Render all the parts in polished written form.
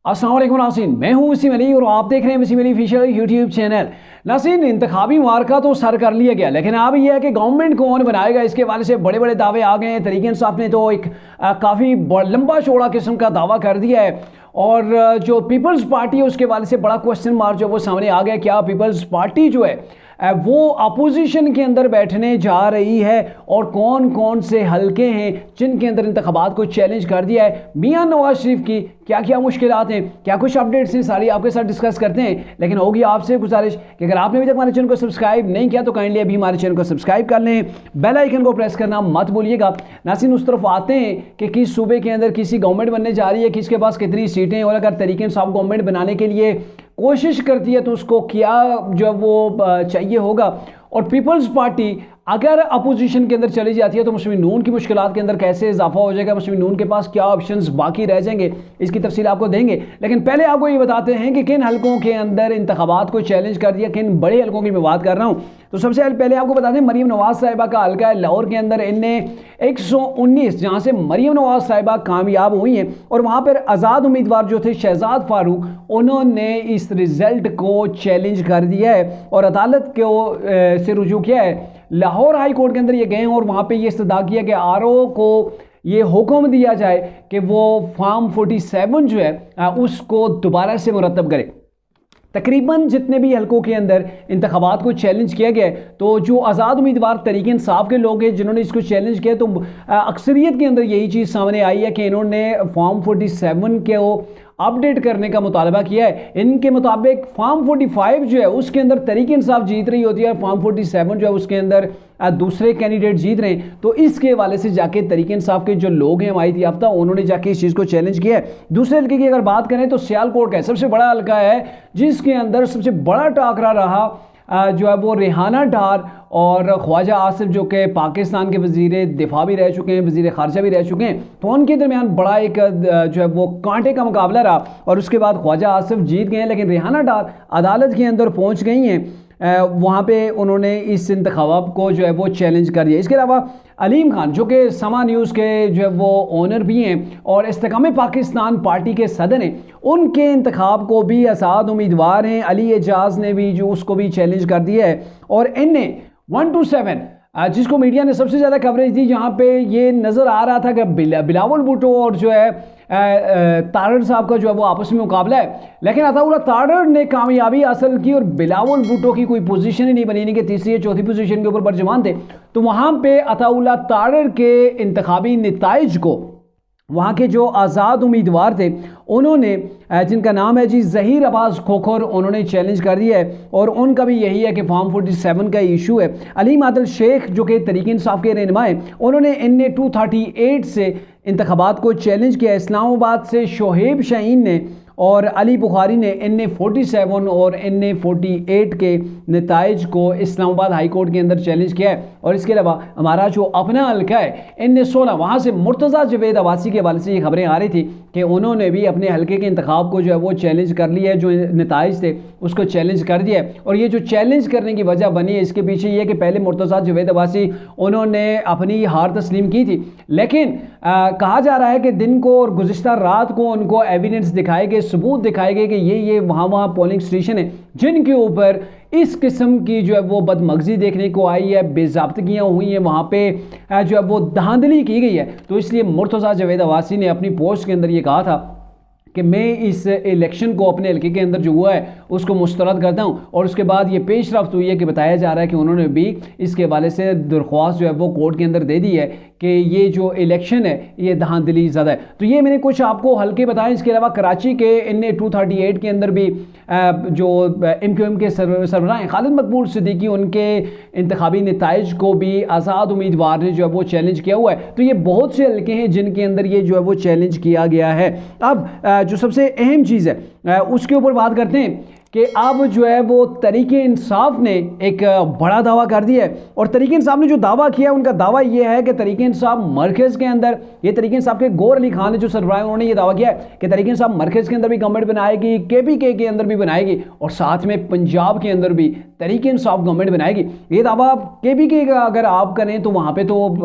अस्सलाम वालेकुम नाज़रीन, मैं हूं वसीम अली और आप देख रहे हैं Wasim Ali official YouTube channel. नाज़रीन, इंतखाबी मार्का तो सर कर लिया गया, लेकिन अब यह है कि गवर्नमेंट कौन बनाएगा, इसके हवाले से बड़े बड़े दावे आ गए हैं। तरीके इंसाफ ने तो एक काफ़ी लंबा चौड़ा किस्म का दावा कर दिया है और जो पीपल्स पार्टी है उसके हवाले से बड़ा क्वेश्चन मार्क जो वो सामने आ गया। क्या पीपल्स पार्टी जो है वो अपोजिशन के अंदर बैठने जा रही है और कौन कौन से हलके हैं जिनके अंदर इंतखाबात को चैलेंज कर दिया है। मियां नवाज शरीफ की क्या क्या मुश्किलात हैं, क्या कुछ अपडेट्स हैं, सारी आपके साथ डिस्कस करते हैं। लेकिन होगी आपसे गुजारिश कि अगर आपने अभी तक हमारे चैनल को सब्सक्राइब नहीं किया तो काइंडली अभी हमारे चैनल को सब्सक्राइब कर लें, बेल आइकन को प्रेस करना मत भूलिएगा। नाज़रीन, उस तरफ आते हैं कि किस सूबे के अंदर किसी गवर्नमेंट बनने जा रही है, किसके पास कितनी सीटें, और अगर तरीके इंसाफ गवर्नमेंट बनाने के लिए कोशिश करती है तो उसको क्या जो वो चाहिए होगा। और पीपल्स पार्टी अगर अपोजिशन के अंदर चली जाती है तो मुस्लिम नून की मुश्किलात के अंदर कैसे इजाफा हो जाएगा, मुस्लिम नून के पास क्या ऑप्शंस बाकी रह जाएंगे, इसकी तफसील आपको देंगे। लेकिन पहले आपको ये बताते हैं कि किन हलकों के अंदर इंतखाबात को चैलेंज कर दिया, किन बड़े हलकों की मैं बात कर रहा हूँ। तो सबसे पहले आपको बता दें, मरीम नवाज साहिबा का हलका है लाहौर के अंदर। इनने 119 जहाँ से मरीम नवाज साहिबा कामयाब हुई हैं और वहाँ पर आज़ाद उम्मीदवार जो थे शहजाद फारूक, उन्होंने इस रिजल्ट को चैलेंज कर दिया है और अदालत को से रुजू किया है। लाहौर हाई कोर्ट के अंदर ये गए हैं और वहाँ पे ये इस्तदा किया कि आरओ को ये हुक्म दिया जाए कि वो फॉर्म 47 जो है उसको दोबारा से मुरतब करे। तकरीबन जितने भी हलकों के अंदर इंतखाबात को चैलेंज किया गया है, तो जो आज़ाद उम्मीदवार तरीके इंसाफ के लोग हैं जिन्होंने इसको चैलेंज किया, तो अक्सरियत के अंदर यही चीज़ सामने आई है कि इन्होंने फॉर्म 47 के वो अपडेट करने का मुतालबा किया है। इनके मुताबिक फॉर्म 45 जो है उसके अंदर तरीके इंसाफ जीत रही होती है और फॉर्म 47 जो है उसके अंदर दूसरे कैंडिडेट जीत रहे हैं। तो इसके हवाले से जाके तरीके इंसाफ के जो लोग हैं माहिती याफ्ता, उन्होंने जाके इस चीज़ को चैलेंज किया है। दूसरे हल्के की अगर बात करें तो सियालकोट का सबसे बड़ा हल्का है जिसके अंदर सबसे बड़ा टाकरा रहा जो है वो रेहाना डार और ख्वाजा आसिफ जो कि पाकिस्तान के वज़ीर दिफा भी रह चुके हैं, वज़ीर ख़ारजा भी रह चुके हैं। तो उनके दरमियान बड़ा एक जो है वो कांटे का मुकाबला रहा और उसके बाद ख्वाजा आसिफ जीत गए हैं, लेकिन रेहाना डार अदालत के अंदर पहुंच गई हैं। वहाँ पे उन्होंने इस इंतखाब को जो है वो चैलेंज कर दिया। इसके अलावा अलीम खान जो कि समा न्यूज़ के जो है वो ओनर भी हैं और इस्तेकाम पाकिस्तान पार्टी के सदर हैं, उनके इंतखाब को भी आज़ाद उम्मीदवार हैं। अली एजाज ने भी जो उसको भी चैलेंज कर दिया है और इनने 1 to 7 जिसको मीडिया ने सबसे ज़्यादा कवरेज दी, जहाँ पे ये नज़र आ रहा था कि बिलावल भुट्टो और जो है तारड़ साहब का जो है वो आपस में मुकाबला है, लेकिन अताउल्लाह तारड़ ने कामयाबी हासिल की और बिलावल भुट्टो की कोई पोजीशन ही नहीं बनी, नहीं कि तीसरी या चौथी पोजीशन के ऊपर बरजमान थे। तो वहाँ पे अताउल्लाह तारड़ के इंतखाबी नताइज को वहाँ के जो आज़ाद उम्मीदवार थे उन्होंने, जिनका नाम है जी ज़हीर अब्बास खोखर, उन्होंने चैलेंज कर दिया है और उनका भी यही है कि फॉर्म 47 का इशू है। अलीम आदिल शेख जो कि तरीके इंसाफ के रहनुमा हैं, उन्होंने इनने 238 से इंतखाबात को चैलेंज किया। इस्लामाबाद से शोहेब शाहीन ने और अली बुखारी ने इनने 47 और इनने 48 के नताइज को इस्लामाबाद हाई कोर्ट के अंदर चैलेंज किया है। और इसके अलावा हमारा जो अपना हल्का है इनने 16, वहाँ से मुर्तज़ा जवेद अब्बासी के हवाले से ये खबरें आ रही थी कि उन्होंने भी अपने हल्के के इंतखाब को जो है वो चैलेंज कर लिया है, जो नताइज थे उसको चैलेंज कर दिया है। और ये जो चैलेंज करने की वजह बनी है इसके पीछे ये कि पहले मुर्तज़ा जवेद अब्बासी उन्होंने अपनी हार तस्लीम की थी, लेकिन कहा जा रहा है कि दिन को और गुज़िश्ता रात को उनको एविडेंस दिखाए गए, सबूत दिखाए गए कि ये वहाँ पोलिंग स्टेशन है जिनके ऊपर इस किस्म की जो है वो बदमगजी देखने को आई है, बेज़ाब्तगियाँ हुई हैं, वहाँ पे जो है वो धांधली की गई है। तो इसलिए मुर्तज़ा जवेद अब्बासी ने अपनी पोस्ट के अंदर ये कहा था कि मैं इस इलेक्शन को अपने हल्के के अंदर जो हुआ है उसको मुस्तरद करता हूँ। और उसके बाद ये पेश रफ्त हुई है कि बताया जा रहा है कि उन्होंने भी इसके हवाले से दरख्वास्त जो है वो कोर्ट के अंदर दे दी है कि ये जो इलेक्शन है ये धांधली ज़्यादा है। तो ये मैंने कुछ आपको हल्के बताएं। इसके अलावा कराची के इनने 238 के अंदर भी जो MQM के सरबराह हैं खालिद मकबूल सिद्दीकी, उनके इंतखाबी नताइज को भी आज़ाद उम्मीदवार ने जो है वो चैलेंज किया हुआ है। तो ये बहुत से हल्के हैं जिनके अंदर ये जो है वो चैलेंज किया गया है। अब जो सबसे अहम चीज़ है उसके ऊपर बात करते हैं कि अब जो है वो तरीके इंसाफ ने एक बड़ा दावा कर दिया है। और तरीके इंसाफ ने जो दावा किया है उनका दावा ये है कि तरीके इंसाफ मरकज़ के अंदर, ये तरीके इंसाफ के गौर अली खान ने जो सरबराह उन्होंने ये दावा किया है कि तरीके इंसाफ मरकज़ के अंदर भी गवर्नमेंट बनाएगी, KPK के अंदर भी बनाएगी और साथ में पंजाब के अंदर भी तरीके इंसाफ गवर्नमेंट बनाएगी। ये दावा KPK का अगर आप करें तो वहाँ पर तो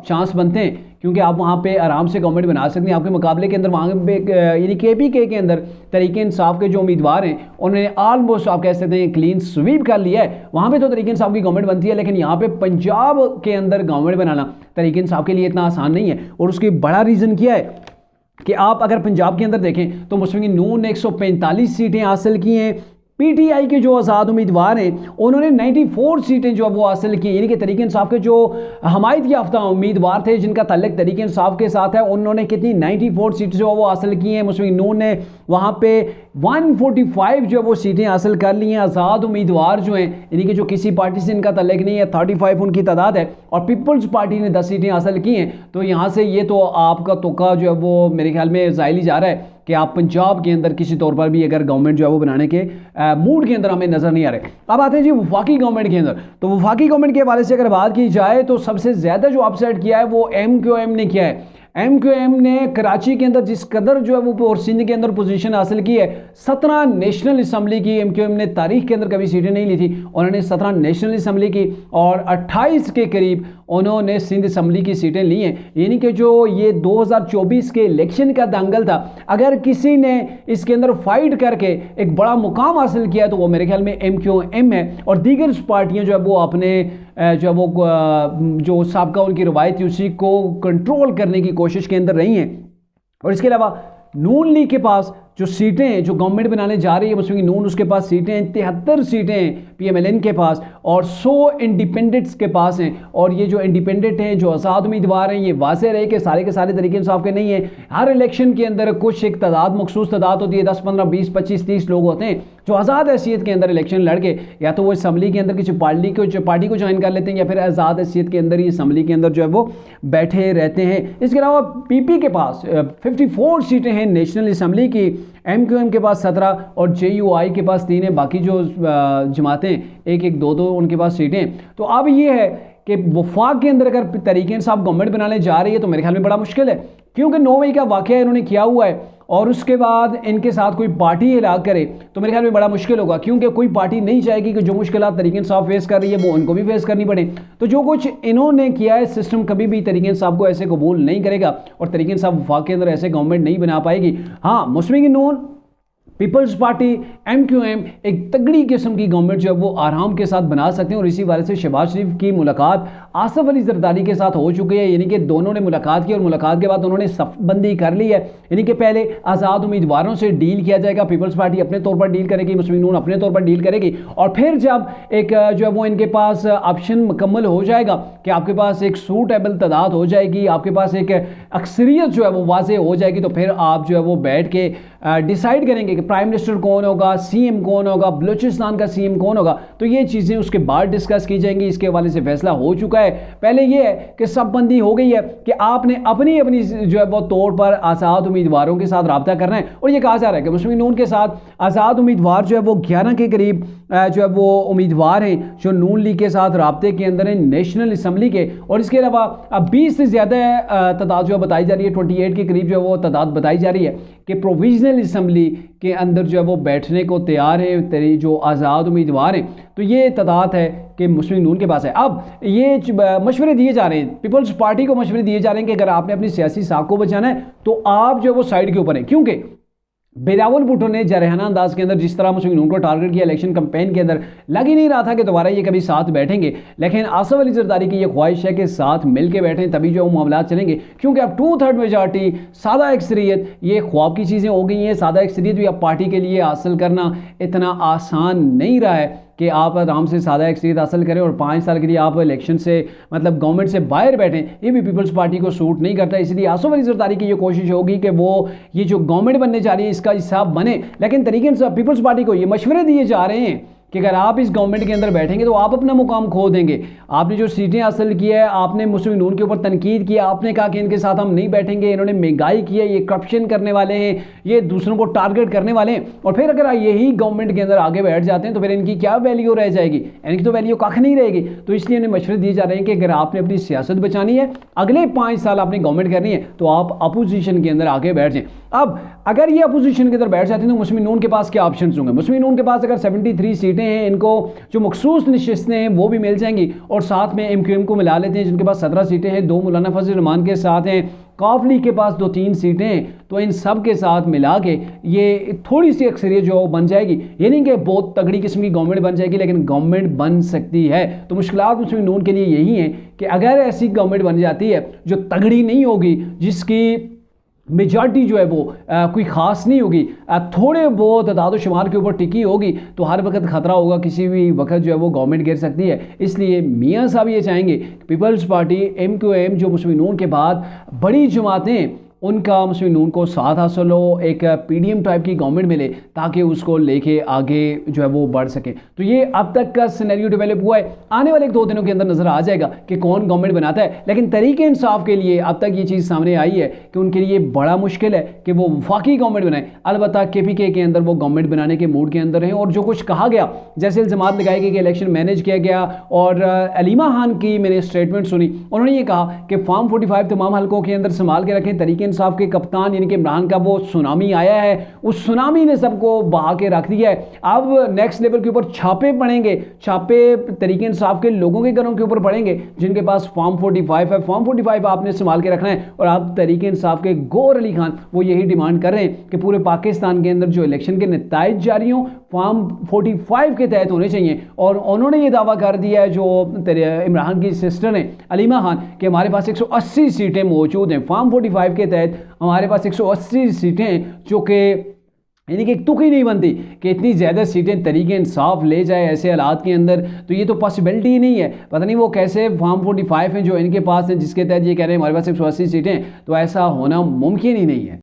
चांस बनते हैं क्योंकि आप वहाँ पे आराम से गवर्नमेंट बना सकते हैं। आपके मुकाबले के अंदर वहाँ पे यानी KPK के अंदर तरीके इंसाफ के जो उम्मीदवार हैं उन्होंने ऑलमोस्ट आप कह सकते हैं क्लीन स्वीप कर लिया है। वहाँ पे तो तरीके इंसाफ की गवर्नमेंट बनती है, लेकिन यहाँ पे पंजाब के अंदर गवर्नमेंट बनाना तरीके इंसाफ के लिए इतना आसान नहीं है। और उसकी बड़ा रीज़न क्या है कि आप अगर पंजाब के अंदर देखें तो मुस्लिम लीग नून ने 145 सीटें हासिल की हैं। PTI के जो आज़ाद उम्मीदवार हैं उन्होंने 94 सीटें जो वो हासिल की, यानी कि तरीके इंसाफ के जो हमायत याफ्ता उम्मीदवार थे जिनका ताल्लुक तरीके इंसाफ के साथ है, उन्होंने कितनी 94 सीटें जो वो हासिल की हैं। मुस्लिम लीग नून ने वहाँ पे 145 जो वो सीटें हासिल कर ली हैं। आज़ाद उम्मीदवार जो हैं यानी कि जो किसी पार्टी से इनका ताल्लुक नहीं है 35 उनकी तादाद है, और पीपल्स पार्टी ने 10 सीटें हासिल की हैं। तो यहाँ से ये तो आपका तुक्का जो है वो मेरे ख्याल में ज़ाहिल ही जा रहा है कि आप पंजाब के अंदर किसी तौर पर भी अगर गवर्नमेंट जो है वो बनाने के मूड के अंदर हमें नज़र नहीं आ रहे। अब आते हैं जी वफाकी गवर्नमेंट के अंदर। तो वफाकी गवर्नमेंट के हवाले से अगर बात की जाए तो सबसे ज़्यादा जो अपसेट किया है वो MQM ने किया है। MQM ने कराची के अंदर जिस कदर जो है वो और सिंध के अंदर पोजीशन हासिल की है, 17 नेशनल असम्बली की MQM ने तारीख के अंदर कभी सीटें नहीं ली थी। उन्होंने 17 नेशनल असम्बली की और 28 के करीब उन्होंने सिंध असम्बली की सीटें ली हैं। यानी कि जो ये 2024 के इलेक्शन का दंगल था, अगर किसी ने इसके अंदर फाइट करके एक बड़ा मुकाम हासिल किया तो वो मेरे ख्याल में MQM है। और दीगर पार्टियां जो है वो अपने जो है वो जो साबका उनकी रवायत उसी को कंट्रोल करने की कोशिश के अंदर रही हैं। और इसके अलावा नून लीग के पास जो सीटें जो गवर्नमेंट बनाने जा रही है मुस्लिम लीग नून, उसके पास सीटें 73 सीटें PMLN के पास और 100 इंडिपेंडेंट्स के पास हैं। और ये जो इंडिपेंडेंट हैं जो आज़ाद उम्मीदवार हैं ये वाज़ेह रहे कि सारे के सारे तरीके इंसाफ के नहीं हैं। हर इलेक्शन के अंदर कुछ एक तादाद मखसूस तादाद होती है, 10, 15, 20, 25, 30 लोग होते हैं जो आज़ाद हैसियत के अंदर इलेक्शन लड़के या तो वो असम्बली के अंदर किसी पार्टी को ज्वाइन कर लेते हैं या फिर आज़ाद हैसियत के अंदर ही असम्बली के अंदर जो है वो बैठे रहते हैं। इसके अलावा PP के पास 54 सीटें हैं नेशनल असम्बली की, MQM के पास 17 और JUI के पास 3 है। बाकी जो जमातें 1-1, 2-2 उनके पास सीटें। तो अब ये है कि वफाक के अंदर अगर तरीके इंसाफ गवर्नमेंट बनाने जा रही है तो मेरे ख्याल में बड़ा मुश्किल है, क्योंकि 9 मई का वाक़या इन्होंने किया हुआ है और उसके बाद इनके साथ कोई पार्टी हिलाक करे तो मेरे ख्याल में बड़ा मुश्किल होगा, क्योंकि कोई पार्टी नहीं चाहेगी कि जो मुश्किलात तरीके इंसाफ फेस कर रही है वो उनको भी फेस करनी पड़े। तो जो कुछ इन्होंने किया है सिस्टम कभी भी तरीके इंसाफ को ऐसे कबूल नहीं करेगा और तरीके इंसाफ वफाक के अंदर ऐसे गवर्नमेंट नहीं बना पाएगी। हाँ, मुस्लिम लीग नून, पीपल्स पार्टी, MQM एक तगड़ी किस्म की गवर्नमेंट जो है वो आराम के साथ बना सकते हैं। और इसी वजह से शहबाज शरीफ की मुलाकात आसफ अली जरदारी के साथ हो चुकी है, यानी कि दोनों ने मुलाकात की और मुलाकात के बाद उन्होंने सफ़बंदी कर ली है, यानी कि पहले आज़ाद उम्मीदवारों से डील किया जाएगा, पीपल्स पार्टी अपने तौर पर डील करेगी, मुस्लिम लीग नून अपने तौर पर डील करेगी। और फिर जब एक जो है वो इनके पास ऑप्शन मुकम्मल हो जाएगा कि आपके पास एक सूटेबल तादाद हो जाएगी, आपके पास एक अक्सरियत जो है वो वाज़ेह हो जाएगी, तो फिर आप जो है वो बैठ के डिसाइड करेंगे कि प्राइम मिनिस्टर कौन होगा, CM कौन होगा, बलूचिस्तान का CM कौन होगा। तो ये चीज़ें उसके बाद डिस्कस की जाएंगी। इसके हवाले से फैसला हो चुका है। पहले ये है कि सफ़बंदी हो गई है कि आपने अपनी अपनी जो है वो तौर पर आज़ाद उम्मीदवारों के साथ रब्ता करना है। और ये कहा जा रहा है कि मुस्लिम लीग नून के साथ आज़ाद उम्मीदवार जो है वो 11 के करीब जो है वो उम्मीदवार हैं जो नून लीग के साथ रब्ते के अंदर हैं नेशनल असम्बली के। और इसके अलावा 20 से ज़्यादा तादाद जो बताई जा रही है, 28 के करीब जो है वो तादाद बताई जा रही है कि प्रोविजनल असम्बली के अंदर जो है वो बैठने को तैयार है तेरी जो आज़ाद उम्मीदवार हैं। तो ये तादाद है कि मुस्लिम लीग नून के पास है। अब ये मशवरे दिए जा रहे हैं, पीपल्स पार्टी को मशवरे दिए जा रहे हैं कि अगर आपने अपनी सियासी साख को बचाना है तो आप जो है वो साइड के ऊपर हैं, क्योंकि बिलावल भुट्टो ने जरहाना अंदाज के अंदर जिस तरह मुस्लिम लीग नून को टारगेट किया इलेक्शन कैंपेन के अंदर, लग ही नहीं रहा था कि दोबारा ये कभी साथ बैठेंगे। लेकिन आसफ अली जरदारी की ये ख्वाहिश है कि साथ मिल के बैठें, तभी जो मामला चलेंगे, क्योंकि अब 2/3 मेजॉरिटी, सादा अक्सरियत, ये ख्वाब की चीज़ें हो गई हैं। सादा अक्सरियत भी अब पार्टी के लिए हासिल करना इतना आसान नहीं रहा है कि आप आराम से सादा अक्सरियत हासिल करें और 5 साल के लिए आप इलेक्शन से मतलब गवर्नमेंट से बाहर बैठें। ये भी पीपल्स पार्टी को सूट नहीं करता। इसलिए आसफ अली जरदारी की ये कोशिश होगी कि वो ये जो गवर्नमेंट बनने जा रही है इसका हिस्सा बने। लेकिन तरीके से पीपल्स पार्टी को ये मशवरे दिए जा रहे हैं कि अगर आप इस गवर्नमेंट के अंदर बैठेंगे तो आप अपना मुकाम खो देंगे। आपने जो सीटें हासिल की है, आपने मुस्लिम लीग नून के ऊपर तनकीद किया, आपने कहा कि इनके साथ हम नहीं बैठेंगे, इन्होंने महंगाई की है, ये करप्शन करने वाले हैं, ये दूसरों को टारगेट करने वाले हैं। और फिर अगर यही गवर्नमेंट के अंदर आगे बैठ जाते हैं तो फिर इनकी क्या वैल्यू रह जाएगी? इनकी तो वैल्यू कख नहीं रहेगी। तो इसलिए इन्हें मशवरे दिए जा रहे हैं कि अगर आपने अपनी सियासत बचानी है, अगले 5 साल आपने गवर्नमेंट करनी है, तो आप अपोजिशन के अंदर आगे बैठ जाएं। अब अगर ये अपोजिशन के अंदर बैठ जाते हैं तो मुस्लिम लीग नून के पास क्या ऑप्शन होंगे? मुस्लिम लीग नून के पास अगर 73 सीटें सीटें हैं इनको जो मखसूस नशिस्तें हैं वो भी मिल जाएंगी, और साथ में MQM को मिला लेते हैं जिनके पास 17 सीटें हैं, 2 मौलाना फजल रहमान के साथ हैं, काफ लीग के पास 2-3 सीटें हैं, तो इन सब के साथ मिला के ये थोड़ी सी अक्सरियत जो बन जाएगी। ये नहीं कि बहुत तगड़ी किस्म की गवर्नमेंट बन जाएगी, लेकिन गवर्नमेंट बन सकती है। तो मुश्किलात मुस्लिम नून के लिए यही हैं कि अगर ऐसी गवर्नमेंट बन जाती है जो तगड़ी नहीं होगी, जिसकी मेजॉरिटी जो है वो कोई ख़ास नहीं होगी, थोड़े बहुत अदाद शुमार के ऊपर टिकी होगी, तो हर वक्त ख़तरा होगा, किसी भी वक्त जो है वो गवर्नमेंट गिर सकती है। इसलिए मियाँ साहब ये चाहेंगे पीपल्स पार्टी MQM जो मुस्लिम नून के बाद बड़ी जमातें उनका मुस्लिम नून को साथ हासिल हो, एक PDM टाइप की गवर्नमेंट मिले ताकि उसको लेके आगे जो है वो बढ़ सके। तो ये अब तक का सिनेरियो डेवलप हुआ है, आने वाले 1-2 दिनों के अंदर नज़र आ जाएगा कि कौन गवर्नमेंट बनाता है। लेकिन तरीके इंसाफ के लिए अब तक ये चीज़ सामने आई है कि उनके लिए बड़ा मुश्किल है कि वो वफाकी गवर्नमेंट बनाए। अलबत्ता KPK के अंदर वो गवर्नमेंट बनाने के मूड के अंदर हैं, और जो कुछ कहा गया, जैसे इल्ज़ामात लगाए गए कि इलेक्शन मैनेज किया गया, और अलीमा खान की मैंने स्टेटमेंट सुनी, उन्होंने ये कहा कि फॉर्म 45 तमाम हल्कों के अंदर संभाल के रखें। तरीके इंसाफ के कप्तान यानी कि इमरान का वो सुनामी आया है, उस सुनामी ने सबको बहा के रख दिया है। अब नेक्स्ट लेवल के ऊपर छापे पड़ेंगे, छापे तरीके इंसाफ के लोगों के घरों के ऊपर पड़ेंगे जिनके पास फॉर्म 45 है। फॉर्म 45 आपने संभाल के रखना है। और अब तरीके इंसाफ के गौर अली खान वो यही डिमांड कर रहे हैं कि पूरे पाकिस्तान के अंदर जो इलेक्शन के नताइज जारी हों फॉर्म 45 के तहत होने चाहिए। और उन्होंने ये दावा कर दिया है जो इमरान की सिस्टर ने अलीमा खान कि हमारे पास 180 सीटें मौजूद हैं फॉर्म 45 के तहत, हमारे पास 180 सीटें, जो कि यानी कि तुक ही नहीं बनती कि इतनी ज़्यादा सीटें तरीके इंसाफ ले जाए ऐसे हालात के अंदर। तो ये तो पॉसिबिलिटी ही नहीं है। पता नहीं वो कैसे फॉर्म 45 हैं जो इनके पास है जिसके तहत ये कह रहे हैं हमारे पास 180 सीटें, तो ऐसा होना मुमकिन ही नहीं है।